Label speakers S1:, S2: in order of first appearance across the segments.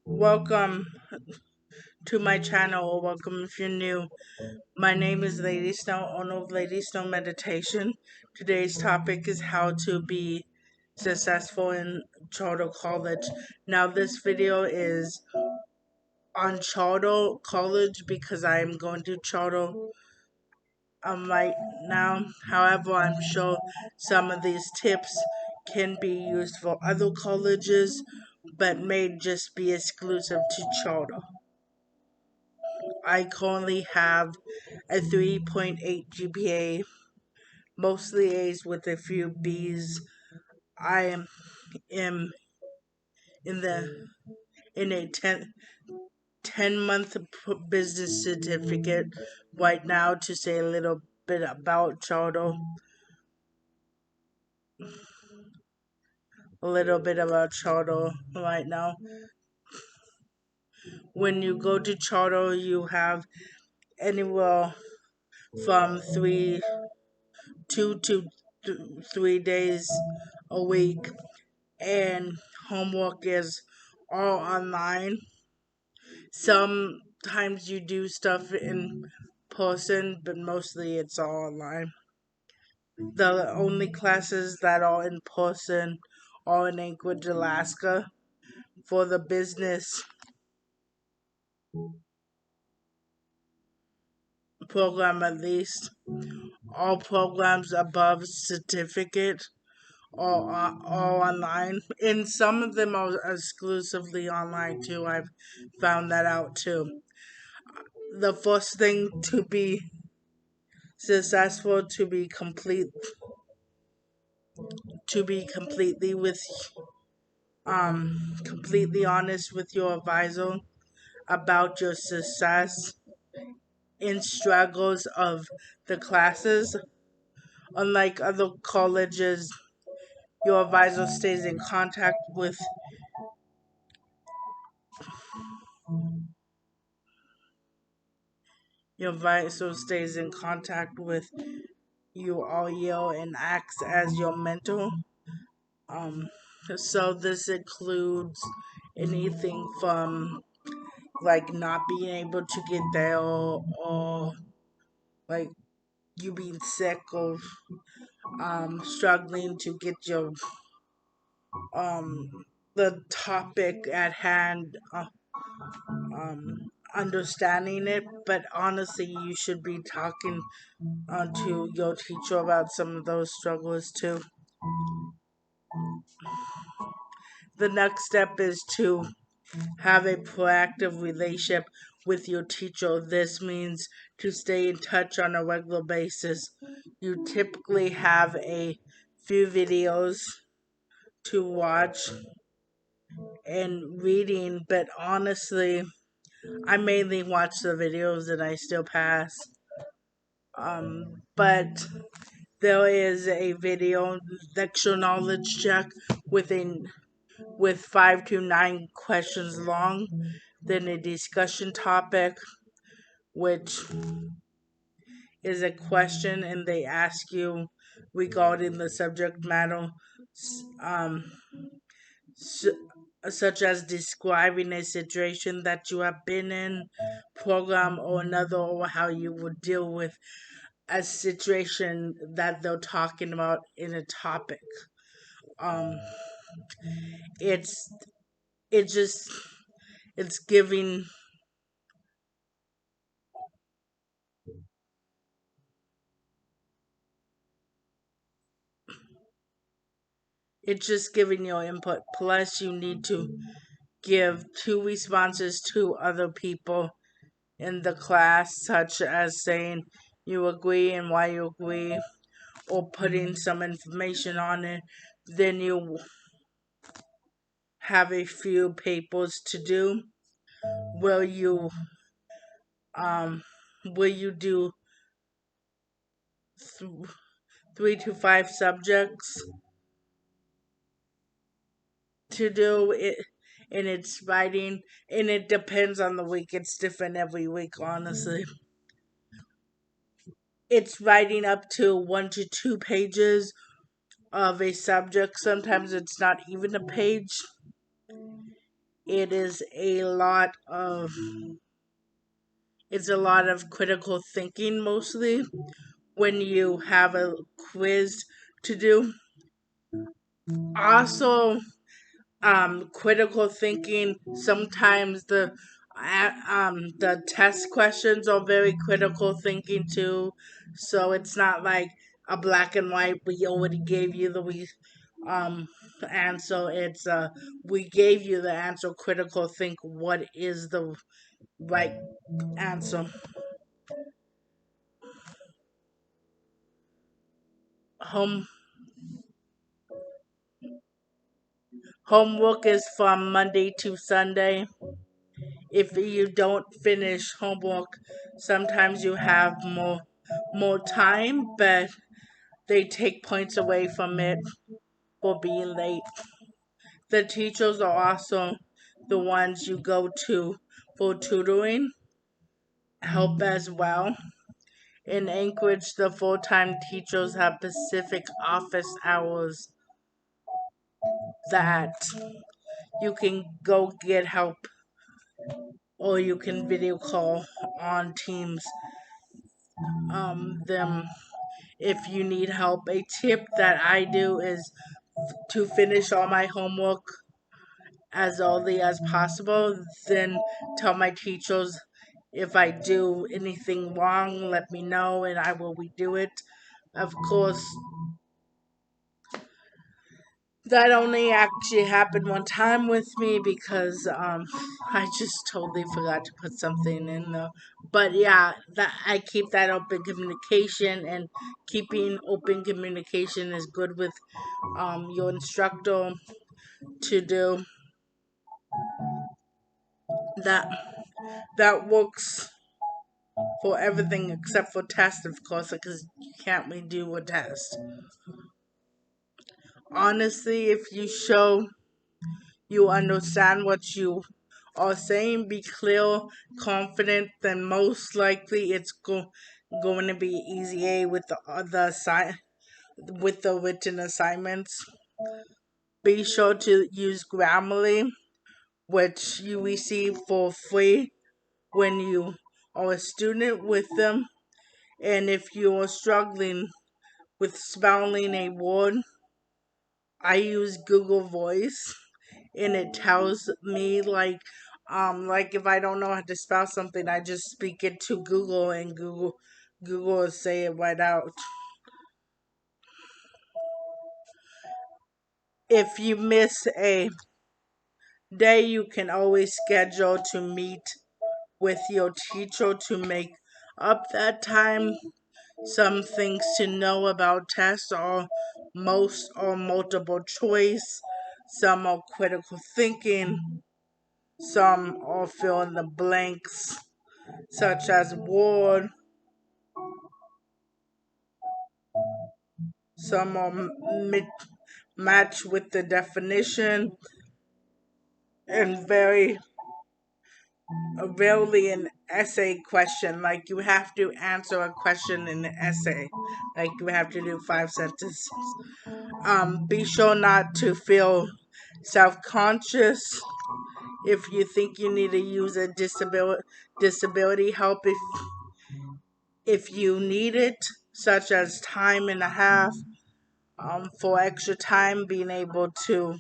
S1: Welcome to my channel, or welcome if you're new. My name is Lady Snow, owner of Lady Snow Meditation. Today's topic is how to be successful in charter college. Now, this video is on charter college because I am going to charter right now. However, I'm sure some of these tips can be used for other colleges, but may just be exclusive to charter. I currently have a 3.8 GPA, mostly A's with a few B's. I am in the in a 10-month business certificate right now to say a little bit about charter. A little bit about charter right now. When you go to charter, you have anywhere from 2 to 3 days a week, and homework is all online. Sometimes you do stuff in person, but mostly it's all online. The only classes that are in person are in Anchorage, Alaska. For the business program, at least, all programs above certificate are online, and some of them are exclusively online too. I've found that out too. The first thing to be successful, to be completely honest with your advisor about your success and struggles of the classes. Unlike other colleges, your advisor stays in contact with your advisor stays in contact with you all year and acts as your mentor. Um, so this includes anything from like not being able to get there, or like you being sick, or struggling to get your um the topic at hand, understanding it. But honestly, you should be talking to your teacher about some of those struggles too. The next step is to have a proactive relationship with your teacher. This means to stay in touch on a regular basis. You typically have a few videos to watch and reading, but honestly, I mainly watch the videos and I still pass. But there is a video lecture knowledge check with 5 to 9 questions long, then a discussion topic, which is a question and they ask you regarding the subject matter, um, such as describing a situation that you have been in, program or another, or how you would deal with a situation that they're talking about in a topic. Um, it's it just it's giving it's just giving your input. Plus, you need to give 2 responses to other people in the class, such as saying you agree and why you agree, or putting some information on it. Then you have a few papers to do. Will you um will you do 3 to 5 subjects to do it? And it's writing, and it depends on the week. It's different every week, honestly. It's writing up to 1 to 2 pages of a subject. Sometimes it's not even a page. it is a lot of it's a lot of critical thinking mostly when you have a quiz to do. Also, critical thinking. Sometimes the test questions are very critical thinking too. So it's not like a black and white. We already gave you the answer. It's we gave you the answer. Critical think. What is the right answer? Home Homework is from Monday to Sunday. If you don't finish homework, sometimes you have more time, but they take points away from it for being late. The teachers are also the ones you go to for tutoring help as well. In Anchorage, the full-time teachers have specific office hours that you can go get help, or you can video call on Teams them if you need help. A tip that I do is to finish all my homework as early as possible, then tell my teachers if I do anything wrong, let me know and I will redo it. Of course, that only actually happened one time with me because I just totally forgot to put something in there. But yeah, that I keep that open communication, and keeping open communication is good with your instructor to do. That that works for everything except for tests, of course, because you can't redo a test. Honestly, if you show you understand what you are saying, be clear, confident, then most likely it's going to be easy A with with the written assignments. Be sure to use Grammarly, which you receive for free when you are a student with them. And if you are struggling with spelling a word, I use Google Voice, and it tells me like if I don't know how to spell something, I just speak it to Google, and Google will say it right out. If you miss a day, you can always schedule to meet with your teacher to make up that time. Some things to know about tests are most are multiple choice, some are critical thinking, some are fill in the blanks, such as word, some are match with the definition, and very rarely an essay question. Like you have to answer a question in an essay. Like you have to do 5 sentences. Be sure not to feel self-conscious if you think you need to use a disability help if you need it, such as time and a half for extra time, being able to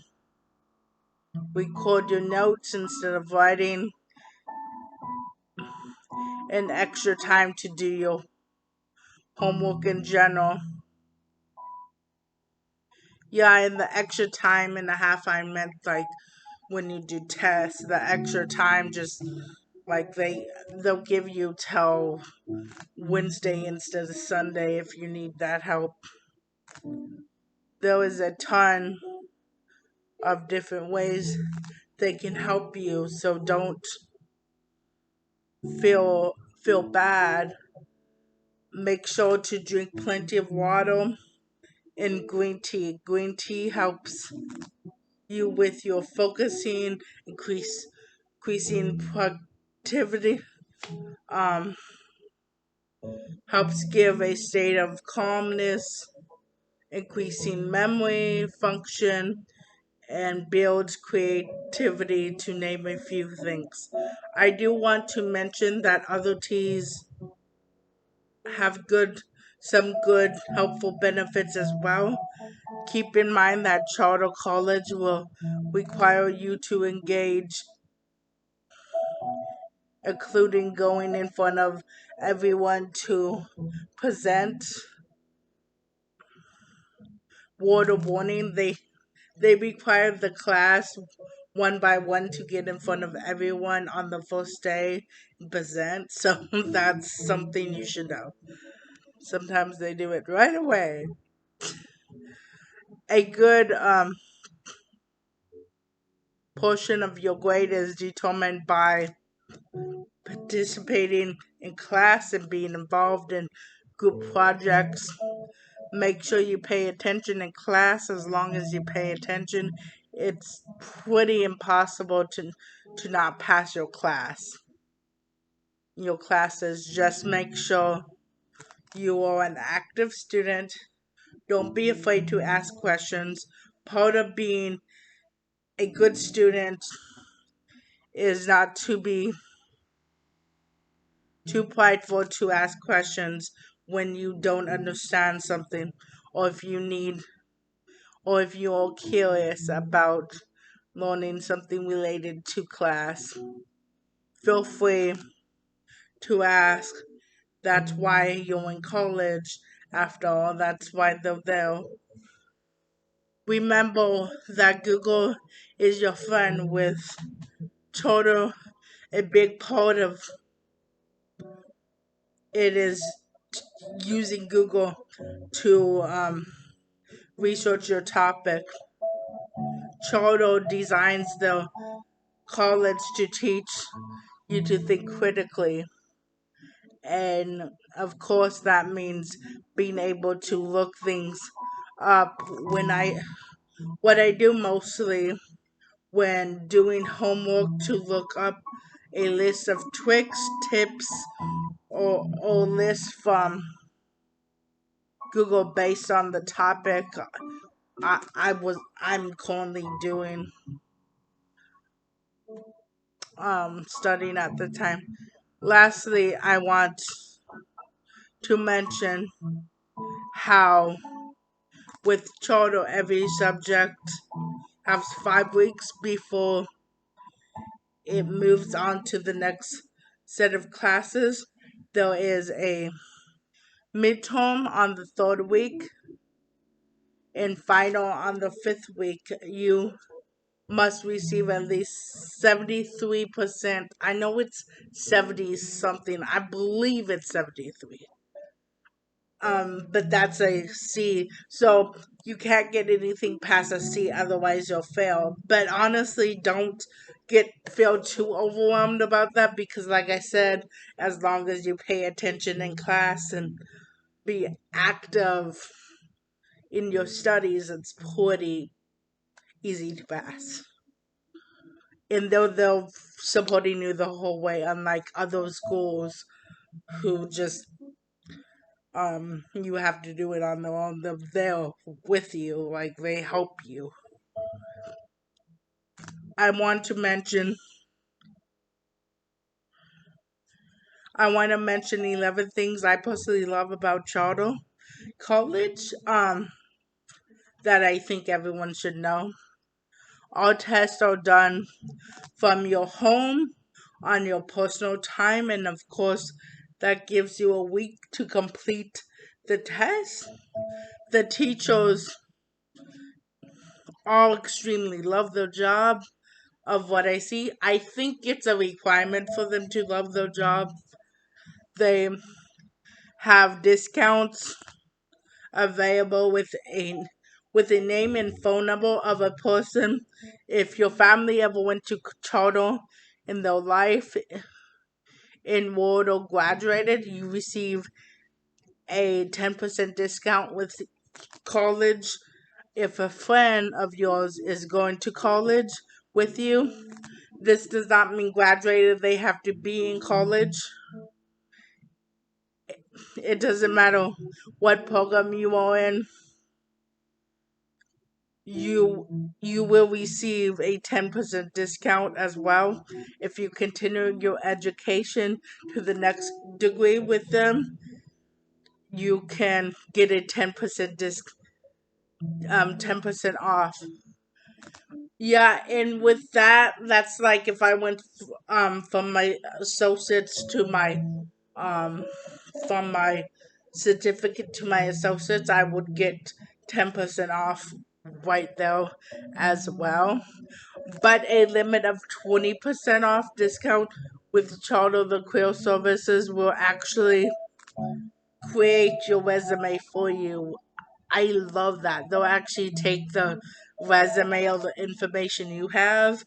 S1: record your notes instead of writing, and extra time to do your homework in general. Yeah, and the extra time and a half I meant like when you do tests, the extra time just like they'll give you till Wednesday instead of Sunday if you need that help. There is a ton of different ways they can help you, so don't feel bad. Make sure to drink plenty of water and green tea. Green tea helps you with your focusing, increasing productivity, um, helps give a state of calmness, increasing memory function, and builds creativity, to name a few things. I do want to mention that other teas have some good helpful benefits as well. Keep in mind that charter college will require you to engage, including going in front of everyone to present. Word of warning, they require the class one by one to get in front of everyone on the first day and present. So that's something you should know. Sometimes they do it right away. A good portion of your grade is determined by participating in class and being involved in group projects. Make sure you pay attention in class. As long as you pay attention, it's pretty impossible to not pass your classes. Just make sure you are an active student. Don't be afraid to ask questions. Part of being a good student is not to be too prideful to ask questions when you don't understand something, or if you're curious about learning something related to class. Feel free to ask. That's why you're in college. After all, that's why they're there. Remember that Google is your friend, with total a big part of it is using Google to research your topic. Charter designs the college to teach you to think critically. And of course, that means being able to look things up. What I do mostly when doing homework, to look up a list of tricks, tips, or lists from Google based on the topic I'm currently doing studying at the time. Lastly, I want to mention how with charter every subject has 5 weeks before it moves on to the next set of classes. There is a midterm on the third week and final on the fifth week. You must receive at least 73%. I know it's 70 something. I believe it's 73. But that's a C. So you can't get anything past a C, otherwise you'll fail. But honestly, don't feel too overwhelmed about that, because like I said, as long as you pay attention in class and be active in your studies, it's pretty easy to pass. And they're supporting you the whole way, unlike other schools who just you have to do it on their own. They're there with you, like they help you. I want to mention I want to mention 11 things I personally love about charter college that I think everyone should know. All tests are done from your home on your personal time, and of course that gives you a week to complete the test. The teachers all extremely love their job. Of what I see, I think it's a requirement for them to love their job. They have discounts available with a name and phone number of a person. If your family ever went to charter in their life, enrolled or graduated, you receive a 10% discount with college. If a friend of yours is going to college with you, this does not mean graduated, they have to be in college. It doesn't matter what program you are in. you will receive a 10% discount as well. If you continue your education to the next degree with them, you can get a 10% off. Yeah, and with that, that's like if I went from my associates to my um from my certificate to my associates, I would get 10% off right there as well. But a limit of 20% off discount with Charter the Quill Services will actually create your resume for you. I love that. They'll actually take the resume or the information you have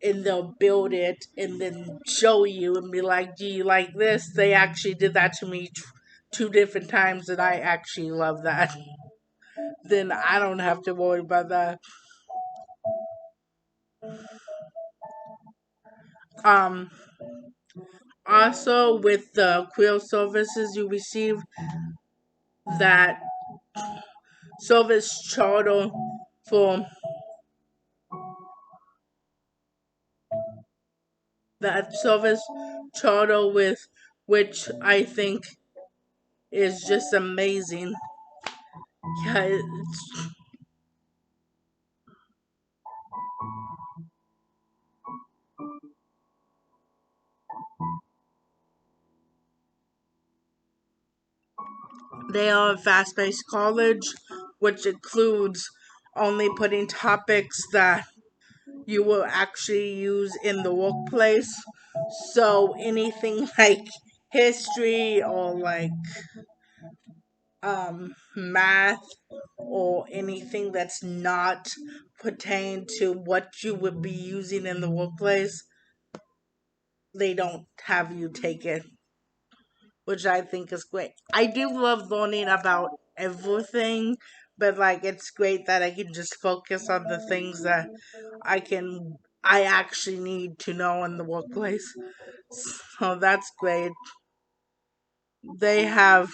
S1: and they'll build it and then show you and be like, do you like this? They actually did that to me two different times and I actually love that. Then I don't have to worry about that. Um, Also, with the quill services, you receive that service charter for that service charter with which I think is just amazing. Yeah, they are a fast-paced college, which includes only putting topics that you will actually use in the workplace. So anything like history or like math or anything that's not pertain to what you would be using in the workplace, they don't have you take it, which I think is great. I do love learning about everything, but like it's great that I can just focus on the things that I actually need to know in the workplace. So that's great. They have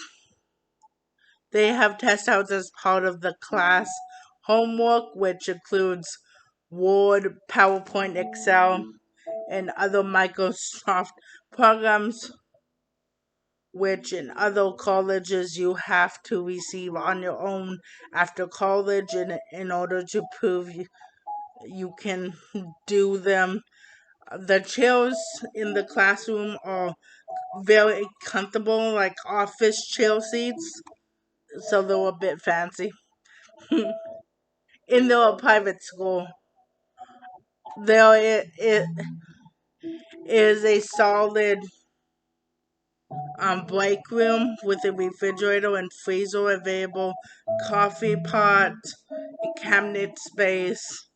S1: they have test outs as part of the class homework, which includes Word, PowerPoint, Excel, and other Microsoft programs, which in other colleges you have to receive on your own after college in order to prove you can do them. The chairs in the classroom are very comfortable, like office chair seats, so they're a bit fancy. In their private school, it is a solid break room with a refrigerator and freezer available, coffee pot, a cabinet space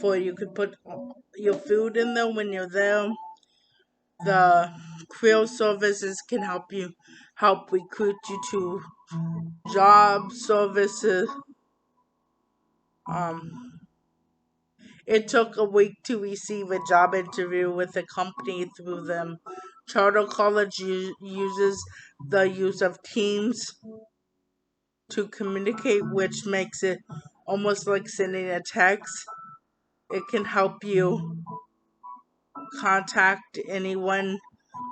S1: for you could put your food in there when you're there. The career services can help recruit you to job services. Um, it took a week to receive a job interview with a company through them. Charter College uses the use of Teams to communicate, which makes it almost like sending a text. It can help you contact anyone,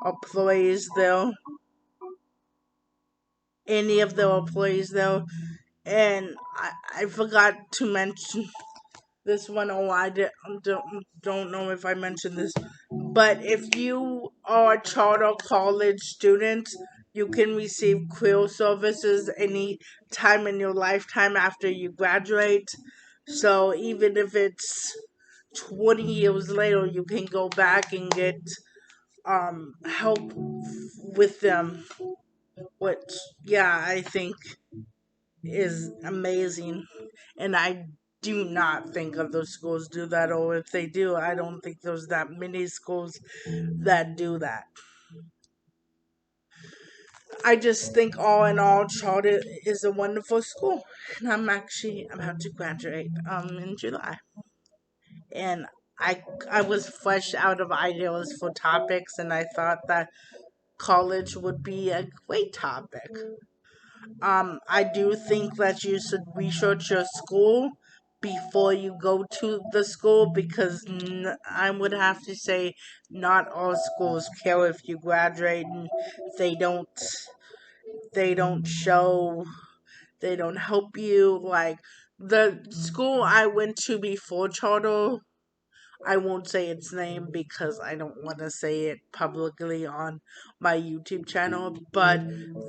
S1: employees there, any of the employees there. And I forgot to mention this one. Oh, don't know if I mentioned this, but if you are a charter college student, you can receive quill services any time in your lifetime after you graduate. So even if it's 20 years later, you can go back and get help with them, which yeah, I think is amazing. And I do not think other schools do that, or if they do, I don't think there's that many schools that do that. I just think all in all, Charter is a wonderful school, and I'm about to graduate in July, and I was fresh out of ideas for topics, and I thought that college would be a great topic. I do think that you should research your school before you go to the school, because I would have to say not all schools care if you graduate and they don't they don't show they don't help you. Like the school I went to before charter, I won't say its name because I don't want to say it publicly on my YouTube channel, but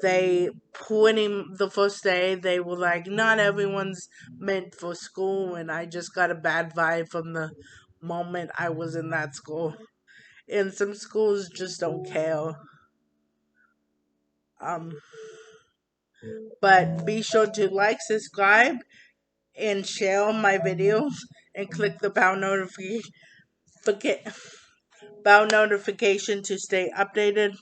S1: they put in the first day, they were like, not everyone's meant for school, and I just got a bad vibe from the moment I was in that school. And some schools just don't care. Um, but be sure to like, subscribe, and share my videos, and click the bell notification to stay updated.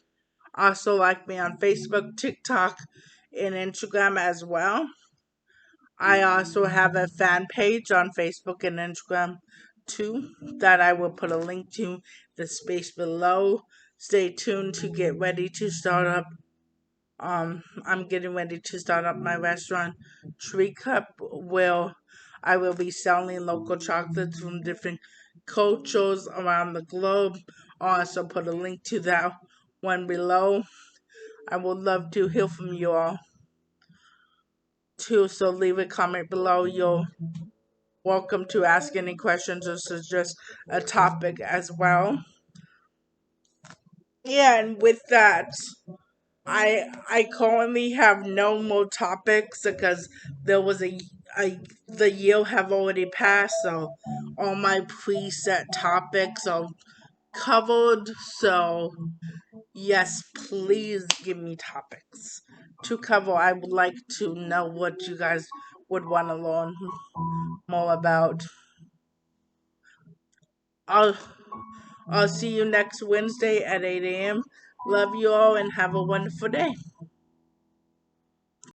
S1: Also, like me on Facebook, TikTok, and Instagram as well. I also have a fan page on Facebook and Instagram too that I will put a link to the space below. Stay tuned to get ready to start up. I'm getting ready to start up my restaurant, Tree Cup, where I will be selling local chocolates from different cultures around the globe. I'll also put a link to that one below. I would love to hear from you all too, so leave a comment below. You're welcome to ask any questions or suggest a topic as well. Yeah, and with that, I currently have no more topics because there was the year have already passed, so all my preset topics are covered. So yes, please give me topics to cover. I would like to know what you guys would want to learn more about. I'll I'll see you next Wednesday at 8 a.m. Love you all and have a wonderful day.